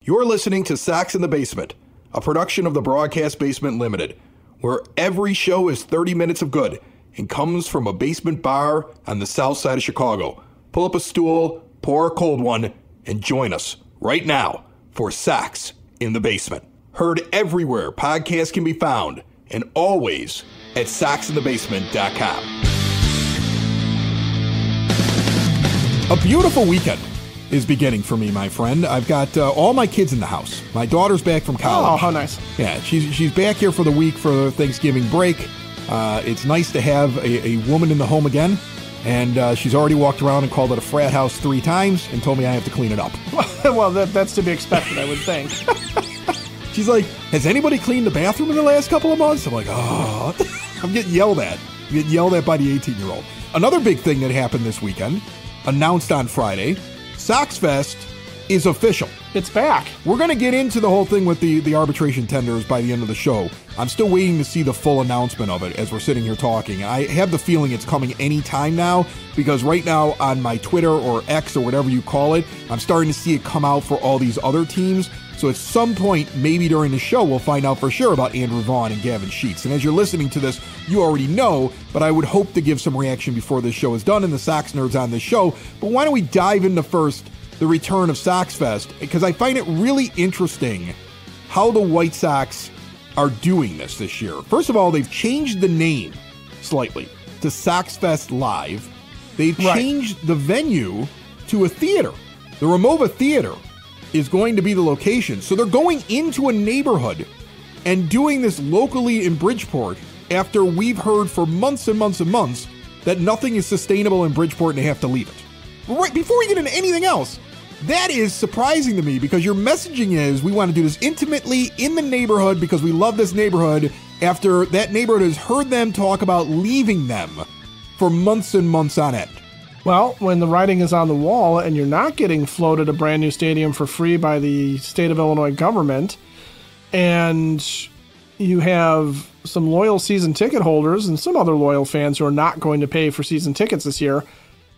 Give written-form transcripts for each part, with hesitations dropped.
You're listening to Sox in the Basement, a production of the Broadcast Basement Limited, where every show is 30 minutes of good and comes from a basement bar on the south side of Chicago. Pull up a stool, pour a cold one, and join us right now for Sox in the Basement. Heard everywhere podcasts can be found, and always at soxinthebasement.com. A beautiful weekend is beginning for me, my friend. I've got all my kids in the house. My daughter's back from college. Oh, how nice. Yeah, she's back here for the week for Thanksgiving break. It's nice to have a woman in the home again. And she's already walked around and called it a frat house 3 times and told me I have to clean it up. Well, that's to be expected, I would think. She's like, has anybody cleaned the bathroom in the last couple of months? I'm like, oh, I'm getting yelled at. I'm getting yelled at by the 18-year-old. Another big thing that happened this weekend, announced on Friday, SoxFest is official. It's back. We're going to get into the whole thing with the arbitration tenders by the end of the show. I'm still waiting to see the full announcement of it as we're sitting here talking. I have the feeling it's coming any time now, because right now on my Twitter or X or whatever you call it, I'm starting to see it come out for all these other teams. So at some point, maybe during the show, we'll find out for sure about Andrew Vaughn and Gavin Sheets. And as you're listening to this, you already know, but I would hope to give some reaction before this show is done and the Sox nerds on this show. But why don't we dive into first the return of SoxFest, because I find it really interesting how the White Sox are doing this year. First of all, they've changed the name slightly to SoxFest Live. They've changed the venue to a theater. The Ramova Theater is going to be the location. So they're going into a neighborhood and doing this locally in Bridgeport after we've heard for months and months and months that nothing is sustainable in Bridgeport and they have to leave it. Right before we get into anything else, that is surprising to me, because your messaging is we want to do this intimately in the neighborhood because we love this neighborhood, after that neighborhood has heard them talk about leaving them for months and months on end. Well, when the writing is on the wall and you're not getting floated a brand new stadium for free by the state of Illinois government, and you have some loyal season ticket holders and some other loyal fans who are not going to pay for season tickets this year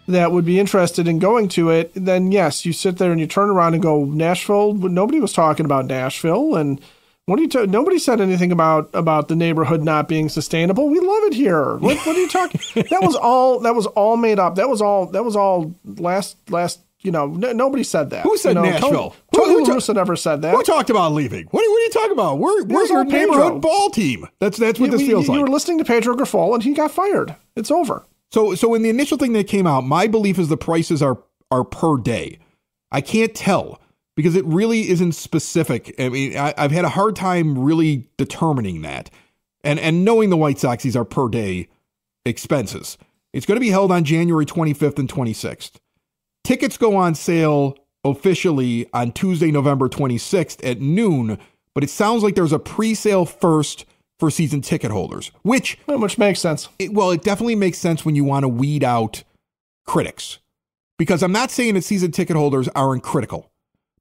that would be interested in going to it, then yes, you sit there and you turn around and go, Nashville, nobody was talking about Nashville, and nobody said anything about the neighborhood not being sustainable. We love it here. What are you talking? That was all made up. That was all last. Nobody said that. Who said Nashville? Tony La Russa never said that. Who talked about leaving? What are you talking about? Where's your neighborhood ball team? That's what this feels like. You were listening to Pedro Grifol and he got fired. It's over. So in the initial thing that came out, my belief is the prices are per day. I can't tell, because it really isn't specific. I mean, I've had a hard time really determining that. And knowing the White Sox, these are per day expenses. It's going to be held on January 25th and 26th. Tickets go on sale officially on Tuesday, November 26th at noon, but it sounds like there's a pre-sale first for season ticket holders, which makes sense. It definitely makes sense when you want to weed out critics, because I'm not saying that season ticket holders aren't critical,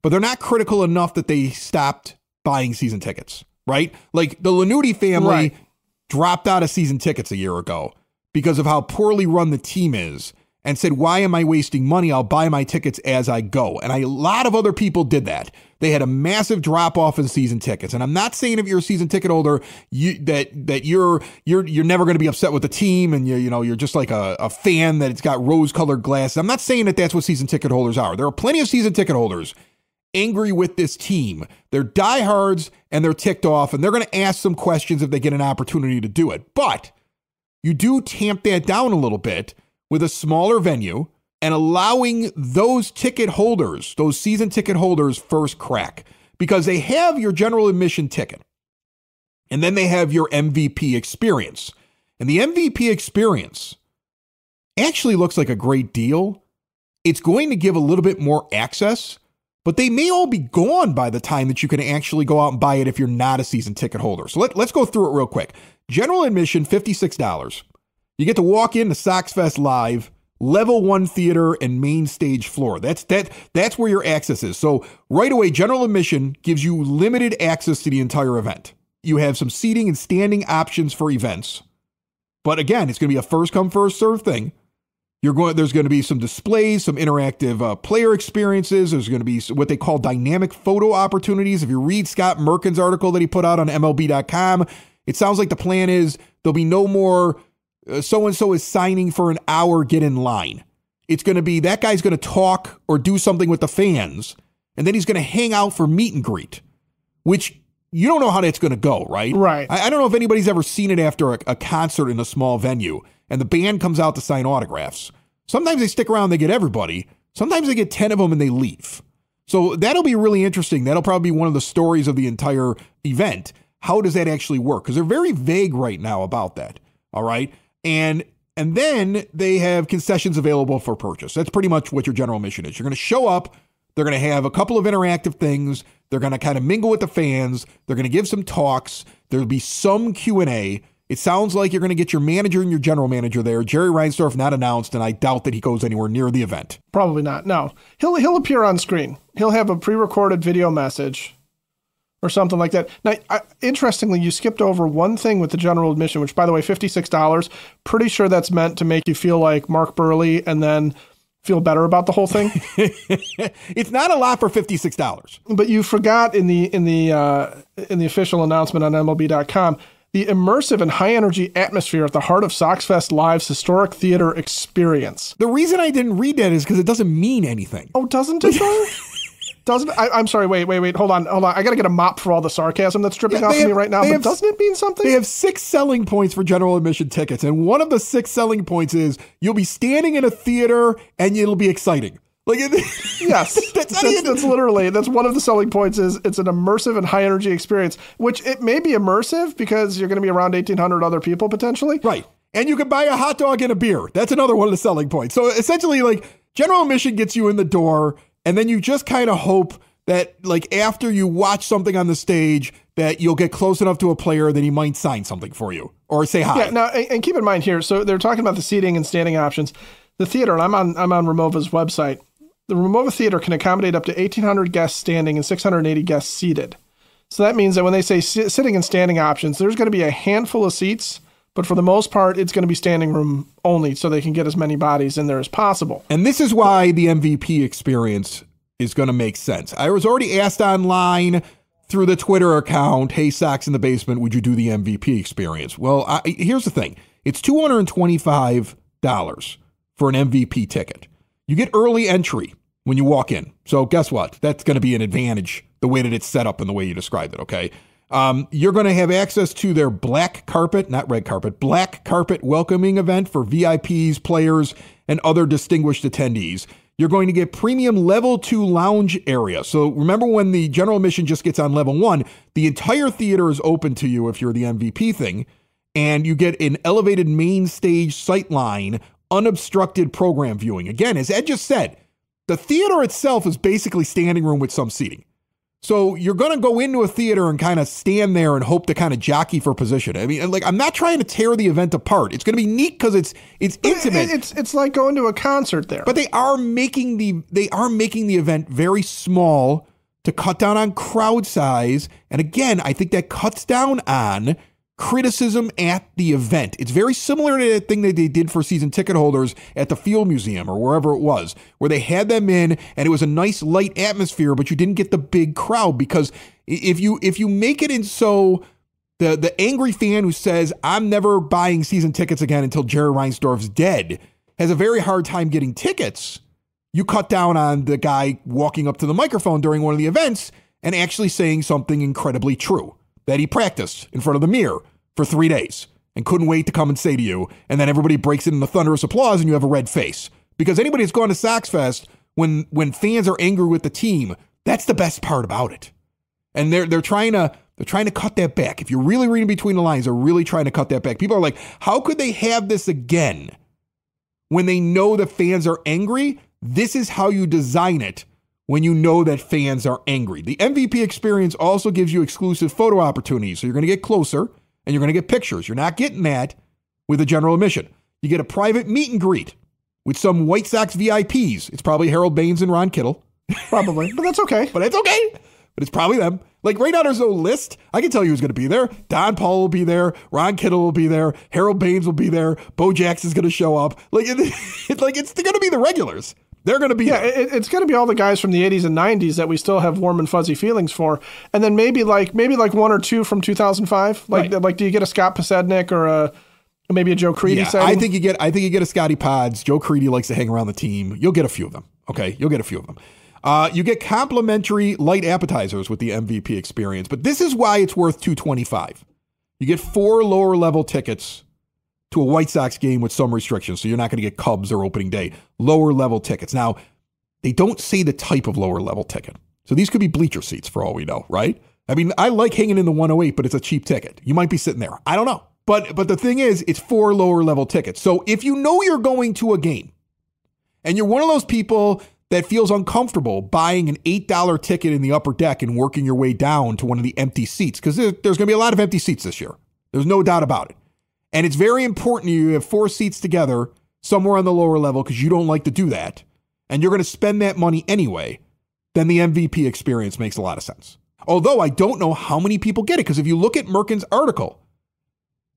but they're not critical enough that they stopped buying season tickets, right? Like the Lanuti family dropped out of season tickets a year ago because of how poorly run the team is, and said, why am I wasting money? I'll buy my tickets as I go. And a lot of other people did that. They had a massive drop off in season tickets. And I'm not saying if you're a season ticket holder, that you're never going to be upset with the team, and you're just like a fan that it's got rose colored glasses. I'm not saying that that's what season ticket holders are. There are plenty of season ticket holders angry with this team. They're diehards and they're ticked off, and they're going to ask some questions if they get an opportunity to do it. But you do tamp that down a little bit with a smaller venue and allowing those ticket holders, those season ticket holders, first crack, because they have your general admission ticket and then they have your MVP experience. And the MVP experience actually looks like a great deal. It's going to give a little bit more access, but they may all be gone by the time that you can actually go out and buy it if you're not a season ticket holder. So let's go through it real quick. General admission, $56. You get to walk into SoxFest Live, level 1 theater and main stage floor. That's where your access is. So right away, general admission gives you limited access to the entire event. You have some seating and standing options for events. But again, it's going to be a first come, first serve thing. There's going to be some displays, some interactive player experiences. There's going to be what they call dynamic photo opportunities. If you read Scott Merkin's article that he put out on MLB.com, it sounds like the plan is there'll be no more so-and-so is signing for an hour, get in line. It's going to be that guy's going to talk or do something with the fans, and then he's going to hang out for meet and greet, which you don't know how that's going to go, right? Right. I don't know if anybody's ever seen it after a concert in a small venue, and the band comes out to sign autographs. Sometimes they stick around, they get everybody. Sometimes they get 10 of them and they leave. So that'll be really interesting. That'll probably be one of the stories of the entire event. How does that actually work? Because they're very vague right now about that. All right. And then they have concessions available for purchase. That's pretty much what your general mission is. You're going to show up. They're going to have a couple of interactive things. They're going to kind of mingle with the fans. They're going to give some talks. There'll be some Q&A. It sounds like you're going to get your manager and your general manager there. Jerry Reinsdorf not announced, and I doubt that he goes anywhere near the event. Probably not. No. He'll appear on screen. He'll have a pre-recorded video message or something like that. Now, interestingly, you skipped over one thing with the general admission, which, by the way, $56. Pretty sure that's meant to make you feel like Mark Burley and then feel better about the whole thing. It's not a lot for $56. But you forgot in the official announcement on MLB.com, the immersive and high-energy atmosphere at the heart of SoxFest Live's historic theater experience. The reason I didn't read that is because it doesn't mean anything. Oh, doesn't it, though? Doesn't I'm sorry, wait, hold on. I got to get a mop for all the sarcasm that's dripping off of me right now, but doesn't it mean something? They have 6 selling points for general admission tickets, and one of the 6 selling points is you'll be standing in a theater and it'll be exciting. Like, yes, that's literally, that's one of the selling points is it's an immersive and high energy experience, which it may be immersive because you're going to be around 1,800 other people potentially. Right. And you can buy a hot dog and a beer. That's another one of the selling points. So essentially, like, general admission gets you in the door, and then you just kind of hope that, like, after you watch something on the stage, that you'll get close enough to a player that he might sign something for you or say hi. Yeah. Now, and keep in mind here, so they're talking about the seating and standing options. The theater, and I'm on Remova's website. The Remova Theater can accommodate up to 1,800 guests standing and 680 guests seated. So that means that when they say sitting and standing options, there's going to be a handful of seats, but for the most part, it's going to be standing room only so they can get as many bodies in there as possible. And this is why the MVP experience is going to make sense. I was already asked online through the Twitter account, hey, Sox in the Basement, would you do the MVP experience? Well, here's the thing. It's $225 for an MVP ticket. You get early entry when you walk in. So guess what? That's going to be an advantage, the way that it's set up and the way you described it, okay? You're going to have access to their black carpet, not red carpet, black carpet welcoming event for VIPs, players, and other distinguished attendees. You're going to get premium level 2 lounge area. So remember when the general admission just gets on level 1, the entire theater is open to you if you're the MVP thing, and you get an elevated main stage sightline, unobstructed program viewing. Again, as Ed just said, the theater itself is basically standing room with some seating. So you're going to go into a theater and kind of stand there and hope to kind of jockey for position. I mean, like, I'm not trying to tear the event apart. It's going to be neat because it's intimate. It's like going to a concert there. But they are making the event very small to cut down on crowd size. And again, I think that cuts down on criticism at the event. It's very similar to the thing that they did for season ticket holders at the Field Museum or wherever it was, where they had them in and it was a nice light atmosphere, but you didn't get the big crowd, because if you make it in so the angry fan who says, I'm never buying season tickets again until Jerry Reinsdorf's dead, has a very hard time getting tickets, you cut down on the guy walking up to the microphone during one of the events and actually saying something incredibly true that he practiced in front of the mirror for 3 days and couldn't wait to come and say to you, and then everybody breaks it into thunderous applause and you have a red face. Because anybody who's gone to SoxFest, when fans are angry with the team, that's the best part about it. And they're trying to cut that back. If you're really reading between the lines, they're really trying to cut that back. People are like, how could they have this again when they know the fans are angry? This is how you design it when you know that fans are angry. The MVP experience also gives you exclusive photo opportunities. So you're going to get closer and you're going to get pictures. You're not getting that with a general admission. You get a private meet and greet with some White Sox VIPs. It's probably Harold Baines and Ron Kittle. Probably, but that's okay. But it's okay. but it's probably them. Like right now, there's no list. I can tell you who's going to be there. Don Paul will be there. Ron Kittle will be there. Harold Baines will be there. Bo Jackson's going to show up. Like, it's going to be the regulars. They're going to be there. It's going to be all the guys from the 80s and 90s that we still have warm and fuzzy feelings for, and then maybe like one or two from 2005. Like do you get a Scott Pasednik or maybe a Joe Creedy? Yeah, I think you get a Scotty Pods. Joe Creedy likes to hang around the team. You'll get a few of them. Okay, you'll get a few of them. You get complimentary light appetizers with the MVP experience, but this is why it's worth $225. You get 4 lower level tickets to a White Sox game with some restrictions, so you're not going to get Cubs or opening day. Lower level tickets. Now, they don't say the type of lower level ticket, so these could be bleacher seats for all we know, right? I mean, I like hanging in the 108, but it's a cheap ticket. You might be sitting there. I don't know. But the thing is, it's 4 lower level tickets. So if you know you're going to a game and you're one of those people that feels uncomfortable buying an $8 ticket in the upper deck and working your way down to one of the empty seats, because there's going to be a lot of empty seats this year. There's no doubt about it. And it's very important you have 4 seats together somewhere on the lower level because you don't like to do that, and you're going to spend that money anyway, then the MVP experience makes a lot of sense. Although I don't know how many people get it, because if you look at Merkin's article,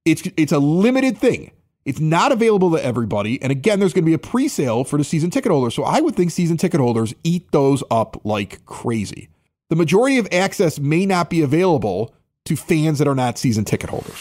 it's a limited thing. It's not available to everybody. And again, there's going to be a pre-sale for the season ticket holders. So I would think season ticket holders eat those up like crazy. The majority of access may not be available to fans that are not season ticket holders.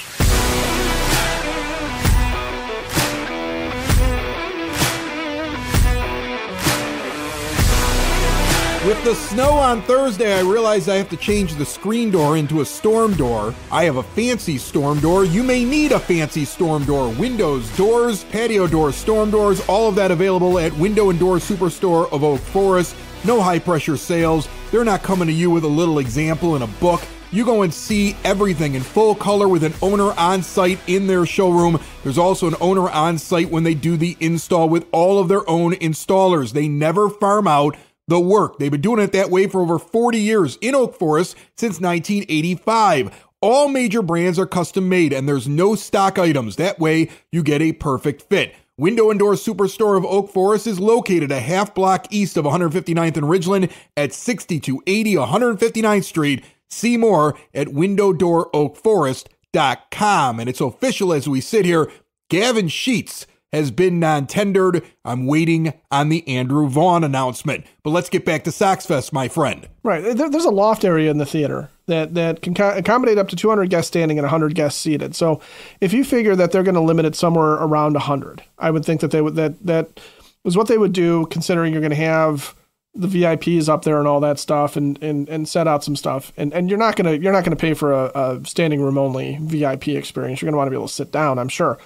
With the snow on Thursday, I realized I have to change the screen door into a storm door. I have a fancy storm door. You may need a fancy storm door. Windows, doors, patio doors, storm doors, all of that available at Window and Door Superstore of Oak Forest. No high pressure sales. They're not coming to you with a little example in a book. You go and see everything in full color with an owner on site in their showroom. There's also an owner on site when they do the install with all of their own installers. They never farm out the work. They've been doing it that way for over 40 years in Oak Forest since 1985. All major brands are custom made and there's no stock items. That way you get a perfect fit. Window and Door Superstore of Oak Forest is located a half block east of 159th and Ridgeland at 6280 159th Street. See more at windowdooroakforest.com. And it's official as we sit here. Gavin Sheets has been non-tendered. I'm waiting on the Andrew Vaughn announcement. But let's get back to SoxFest, my friend. Right. There's a loft area in the theater that can accommodate up to 200 guests standing and 100 guests seated. So if you figure that they're going to limit it somewhere around 100, I would think that that is what they would do, considering you're going to have the VIPs up there and all that stuff and set out some stuff. And you're not going to pay for a standing room only VIP experience. You're going to want to be able to sit down, I'm sure.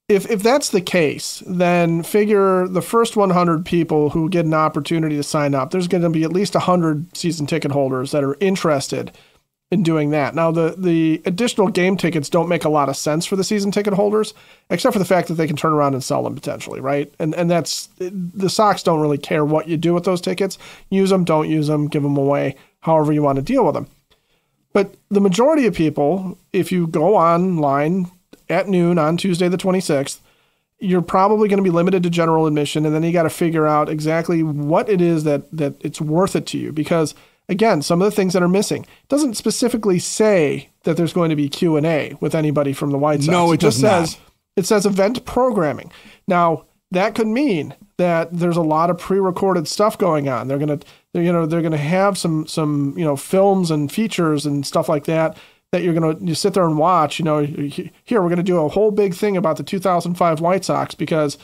If that's the case, then figure the first 100 people who get an opportunity to sign up, there's going to be at least 100 season ticket holders that are interested in doing that. Now, the additional game tickets don't make a lot of sense for the season ticket holders, except for the fact that they can turn around and sell them potentially, right? And that's, the Sox don't really care what you do with those tickets. Use them, don't use them, give them away, however you want to deal with them. But the majority of people, if you go online at noon on Tuesday the 26th, you're probably going to be limited to general admission, and then you got to figure out exactly what it is that it's worth it to you. Because, again, some of the things that are missing, it doesn't specifically say that there's going to be Q&A with anybody from the White Sox. No, it just says it says event programming. Now, that could mean that there's a lot of pre-recorded stuff going on. They're going to have some films and features and stuff like that you sit there and watch. Here we're going to do a whole big thing about the 2005 White Sox because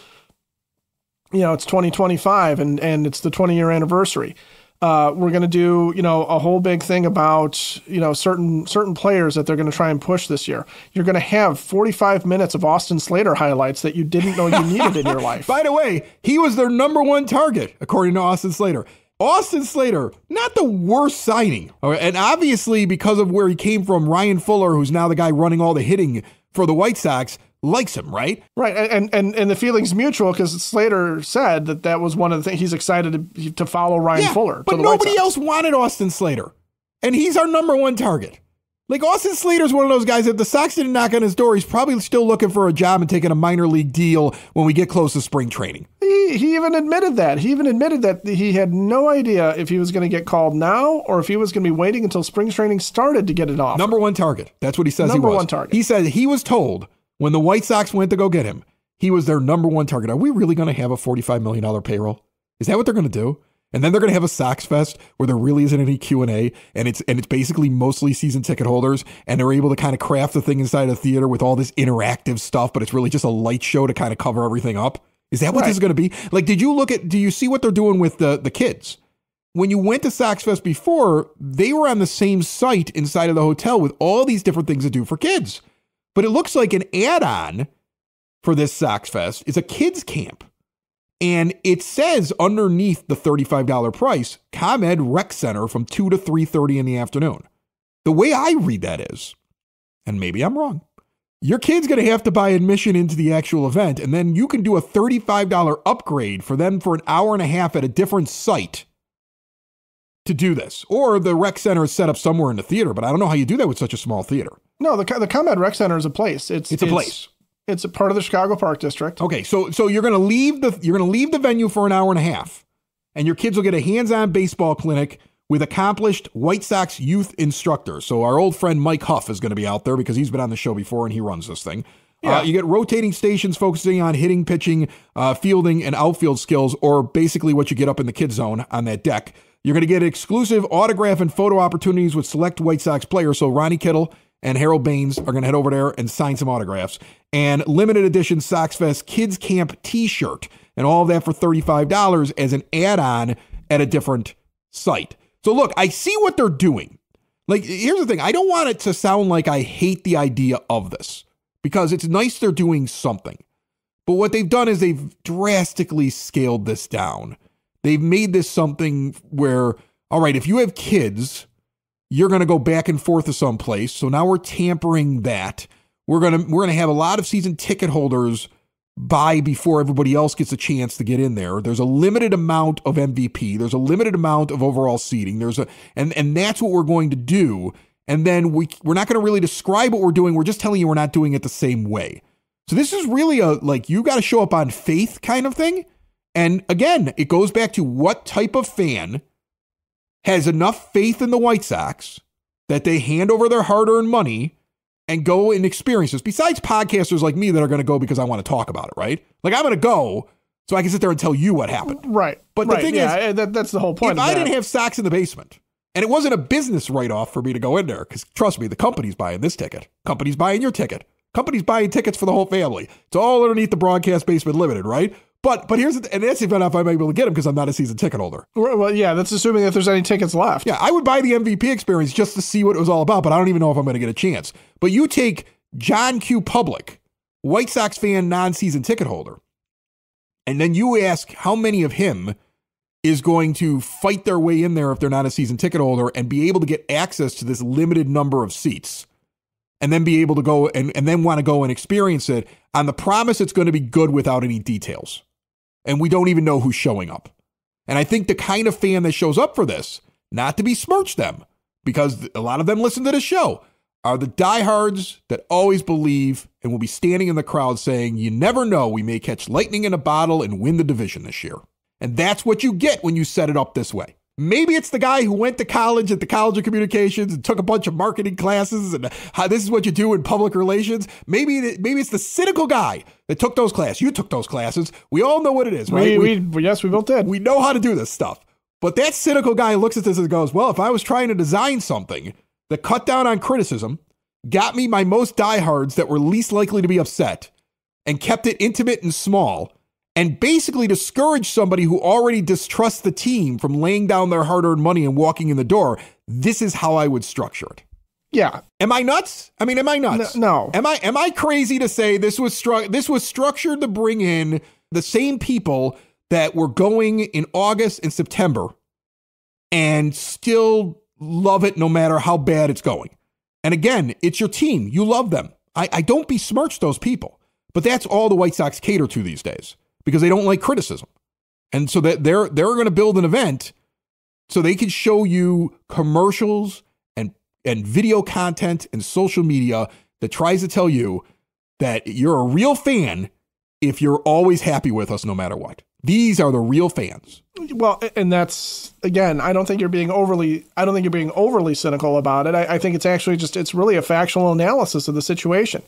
it's 2025 and it's the 20-year anniversary. We're going to do a whole big thing about certain players that they're going to try and push this year. You're going to have 45 minutes of Austin Slater highlights that you didn't know you needed in your life. By the way, he was their number one target according to Austin Slater. Austin Slater, not the worst signing. And obviously, because of where he came from, Ryan Fuller, who's now the guy running all the hitting for the White Sox, likes him, right? Right. And the feeling's mutual because Slater said that was one of the things he's excited to follow Ryan Fuller. But nobody else wanted Austin Slater. And he's our number one target. Like Austin Slater's one of those guys, if the Sox didn't knock on his door, he's probably still looking for a job and taking a minor league deal when we get close to spring training. He even admitted that. He even admitted that he had no idea if he was going to get called now or if he was going to be waiting until spring training started to get it off. Number one target. That's what he says he was. Number one target. He said he was told when the White Sox went to go get him, he was their number one target. Are we really going to have a $45 million payroll? Is that what they're going to do? And then they're going to have a SoxFest where there really isn't any Q&A, and it's basically mostly season ticket holders, and they're able to kind of craft the thing inside a theater with all this interactive stuff, but it's really just a light show to kind of cover everything up. Is that what this is going to be? Like, do you see what they're doing with the kids? When you went to SoxFest before, they were on the same site inside of the hotel with all these different things to do for kids. But it looks like an add-on for this SoxFest is a kids camp. And it says underneath the $35 price, ComEd Rec Center from 2 to 3:30 in the afternoon. The way I read that is, and maybe I'm wrong, your kid's going to have to buy admission into the actual event, and then you can do a $35 upgrade for them for an hour and a half at a different site to do this. Or the Rec Center is set up somewhere in the theater, but I don't know how you do that with such a small theater. No, the ComEd Rec Center is a place. It's a place. It's a part of the Chicago Park District. Okay, so you're going to leave the venue for an hour and a half, and your kids will get a hands-on baseball clinic with accomplished White Sox youth instructors. So our old friend Mike Huff is going to be out there because he's been on the show before and he runs this thing. Yeah. You get rotating stations focusing on hitting, pitching, fielding, and outfield skills, or basically what you get up in the kids zone on that deck. You're going to get exclusive autograph and photo opportunities with select White Sox players. So Ronnie Kittle and Harold Baines are going to head over there and sign some autographs. And limited edition SoxFest Kids Camp t-shirt. And all of that for $35 as an add-on at a different site. So look, I see what they're doing. Like, here's the thing. I don't want it to sound like I hate the idea of this, because it's nice they're doing something. But what they've done is they've drastically scaled this down. They've made this something where, all right, if you have kids, you're going to go back and forth to someplace. So now we're tampering that. We're going to have a lot of season ticket holders buy before everybody else gets a chance to get in there. There's a limited amount of MVP. There's a limited amount of overall seating. And that's what we're going to do. And then we're not going to really describe what we're doing. We're just telling you we're not doing it the same way. So this is really you got to show up on faith kind of thing. And again, it goes back to what type of fan has enough faith in the White Sox that they hand over their hard-earned money and go and experience this. Besides podcasters like me that are going to go because I want to talk about it, right? Like, I'm going to go so I can sit there and tell you what happened. Right. But the thing is, that's the whole point. If I didn't have Sox in the basement, and it wasn't a business write-off for me to go in there, because trust me, the company's buying this ticket. Company's buying your ticket. Company's buying tickets for the whole family. It's all underneath the Broadcast Basement Limited, right? But here's and that's even if I'm able to get them because I'm not a season ticket holder. Well, yeah, that's assuming that there's any tickets left. Yeah, I would buy the MVP experience just to see what it was all about, but I don't even know if I'm going to get a chance. But you take John Q. Public, White Sox fan, non-season ticket holder, and then you ask how many of him is going to fight their way in there if they're not a season ticket holder and be able to get access to this limited number of seats, and then be able to go and then want to go and experience it on the promise it's going to be good without any details. And we don't even know who's showing up. And I think the kind of fan that shows up for this, not to besmirch them, because a lot of them listen to the show, are the diehards that always believe and will be standing in the crowd saying, you never know, we may catch lightning in a bottle and win the division this year. And that's what you get when you set it up this way. Maybe it's the guy who went to college at the College of Communications and took a bunch of marketing classes and how this is what you do in public relations. Maybe it's the cynical guy that took those classes. You took those classes. We all know what it is, right? Yes, we both did. We know how to do this stuff. But that cynical guy looks at this and goes, well, if I was trying to design something that cut down on criticism, got me my most diehards that were least likely to be upset, and kept it intimate and small, and basically discourage somebody who already distrusts the team from laying down their hard-earned money and walking in the door, this is how I would structure it. Yeah. Am I nuts? I mean, am I nuts? No. Am I crazy to say this was structured to bring in the same people that were going in August and September and still love it no matter how bad it's going? And again, it's your team. You love them. I don't besmirch those people, but that's all the White Sox cater to these days, because they don't like criticism. And so that they're going to build an event so they can show you commercials and video content and social media that tries to tell you that you're a real fan if you're always happy with us no matter what. These are the real fans. Well, and that's, again, I don't think you're being overly cynical about it. I think it's actually it's really a factual analysis of the situation.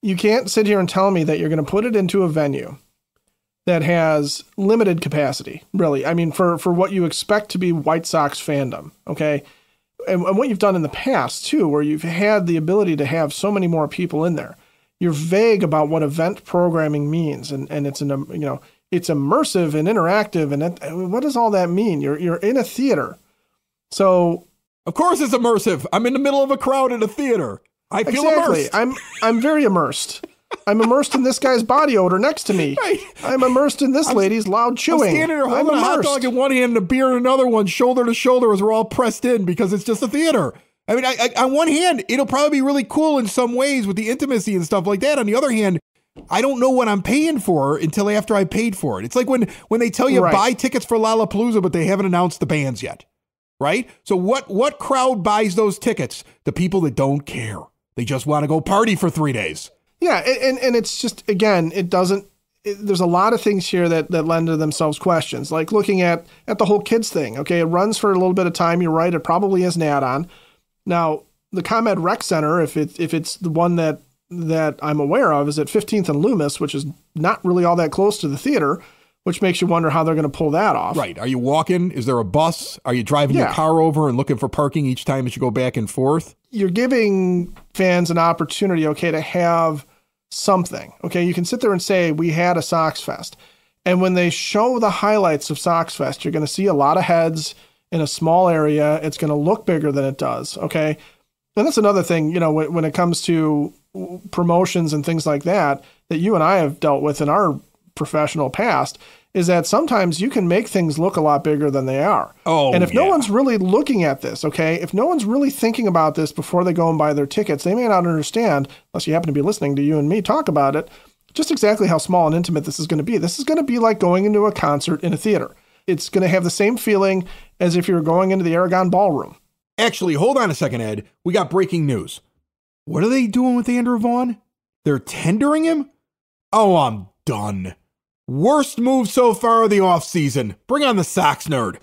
You can't sit here and tell me that you're going to put it into a venue that has limited capacity, really. I mean, for what you expect to be White Sox fandom, okay? And what you've done in the past, too, where you've had the ability to have so many more people in there. You're vague about what event programming means, and it's it's immersive and interactive, and what does all that mean? You're in a theater, so of course it's immersive. I'm in the middle of a crowd in a theater. I feel immersed. I'm very immersed. I'm immersed in this guy's body odor next to me. Right. I'm immersed in this lady's loud chewing. I'm standing there holding a hot dog in one hand and a beer in another one, shoulder to shoulder, as we're all pressed in because it's just a theater. I mean, on one hand, it'll probably be really cool in some ways with the intimacy and stuff like that. On the other hand, I don't know what I'm paying for until after I paid for it. It's like when they tell you buy tickets for Lollapalooza, but they haven't announced the bands yet, right? So what crowd buys those tickets? The people that don't care. They just want to go party for 3 days. Yeah, and it's just, again, there's a lot of things here that lend to themselves questions, like looking at the whole kids thing. Okay, it runs for a little bit of time. You're right. It probably is an add-on. Now, the ComEd Rec Center, if it's the one that I'm aware of, is at 15th and Loomis, which is not really all that close to the theater, which makes you wonder how they're going to pull that off. Right. Are you walking? Is there a bus? Are you driving your car over and looking for parking each time as you go back and forth? You're giving fans an opportunity, okay, to have something. Okay, you can sit there and say, we had a SoxFest. And when they show the highlights of SoxFest, you're going to see a lot of heads in a small area. It's going to look bigger than it does, okay? And that's another thing, when it comes to promotions and things like that you and I have dealt with in our professional past, is that sometimes you can make things look a lot bigger than they are. Oh, and if no one's really looking at this, okay, if no one's really thinking about this before they go and buy their tickets, they may not understand, unless you happen to be listening to you and me talk about it, just exactly how small and intimate this is going to be. This is going to be like going into a concert in a theater. It's going to have the same feeling as if you were going into the Aragon Ballroom. Actually, hold on a second, Ed. We got breaking news. What are they doing with Andrew Vaughn? They're tendering him? Oh, I'm done. Worst move so far of the offseason. Bring on the Sox nerd.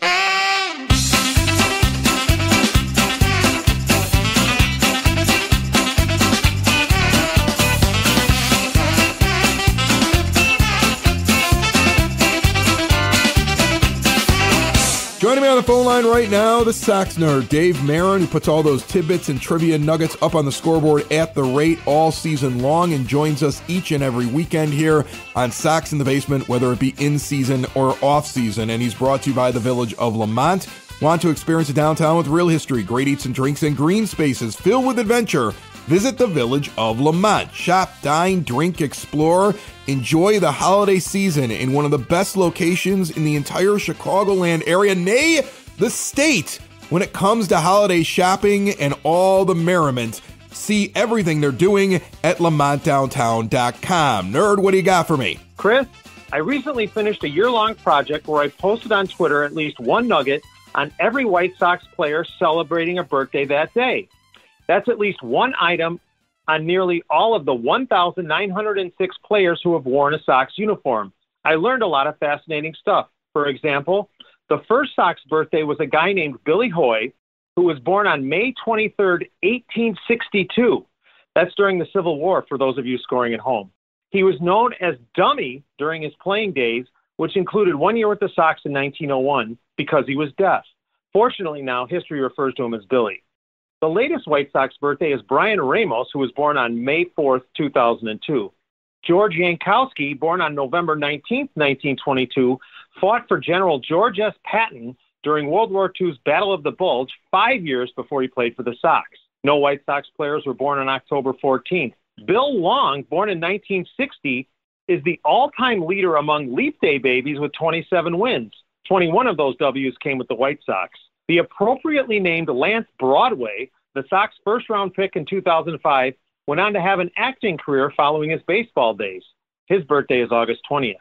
Joining me on the phone line right now, the Sox nerd, Dave Marin, who puts all those tidbits and trivia nuggets up on the scoreboard at the rate all season long and joins us each and every weekend here on Sox in the Basement, whether it be in season or off season. And he's brought to you by the Village of Lamont. Want to experience a downtown with real history, great eats and drinks, and green spaces filled with adventure? Visit the Village of Lamont. Shop, dine, drink, explore. Enjoy the holiday season in one of the best locations in the entire Chicagoland area, nay, the state. When it comes to holiday shopping and all the merriment, see everything they're doing at lamontdowntown.com. Nerd, what do you got for me? Chris, I recently finished a year-long project where I posted on Twitter at least one nugget on every White Sox player celebrating a birthday that day. That's at least one item on nearly all of the 1,906 players who have worn a Sox uniform. I learned a lot of fascinating stuff. For example, the first Sox birthday was a guy named Billy Hoy, who was born on May 23rd, 1862. That's during the Civil War, for those of you scoring at home. He was known as Dummy during his playing days, which included 1 year with the Sox in 1901 because he was deaf. Fortunately now, history refers to him as Billy. The latest White Sox birthday is Brian Ramos, who was born on May 4th, 2002. George Yankowski, born on November 19th, 1922, fought for General George S. Patton during World War II's Battle of the Bulge 5 years before he played for the Sox. No White Sox players were born on October 14th. Bill Long, born in 1960, is the all-time leader among Leap Day babies with 27 wins. 21 of those W's came with the White Sox. The appropriately named Lance Broadway, the Sox first-round pick in 2005, went on to have an acting career following his baseball days. His birthday is August 20th.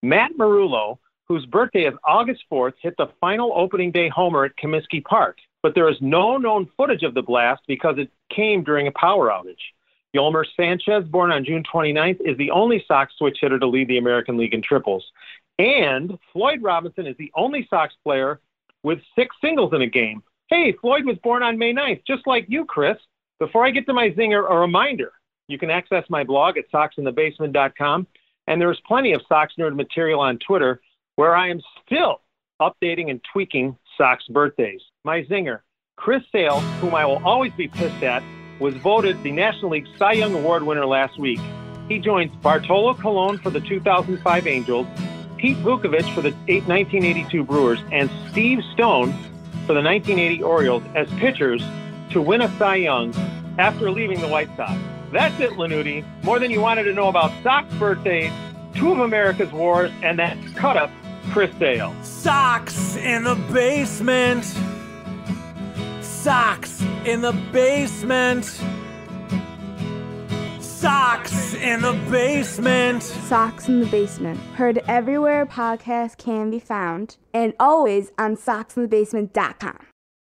Matt Marullo, whose birthday is August 4th, hit the final opening day homer at Comiskey Park. but there is no known footage of the blast because it came during a power outage. Yolmer Sanchez, born on June 29th, is the only Sox switch hitter to lead the American League in triples. And Floyd Robinson is the only Sox player with 6 singles in a game. Hey, Floyd was born on May 9th, just like you, Chris. Before I get to my zinger, a reminder. You can access my blog at SoxInTheBasement.com, and there is plenty of Sox Nerd material on Twitter where I am still updating and tweaking Sox birthdays. My zinger, Chris Sale, whom I will always be pissed at, was voted the National League Cy Young Award winner last week. He joins Bartolo Colon for the 2005 Angels, Pete Vukovich for the 1982 Brewers, and Steve Stone for the 1980 Orioles as pitchers to win a Cy Young after leaving the White Sox. That's it, Lanuti. More than you wanted to know about Sox birthdays, 2 of America's wars, and that cut-up, Chris Sale. Sox in the basement. Sox in the basement. Sox in the basement. Sox in the Basement. Heard everywhere podcasts can be found, and always on SoxInTheBasement.com.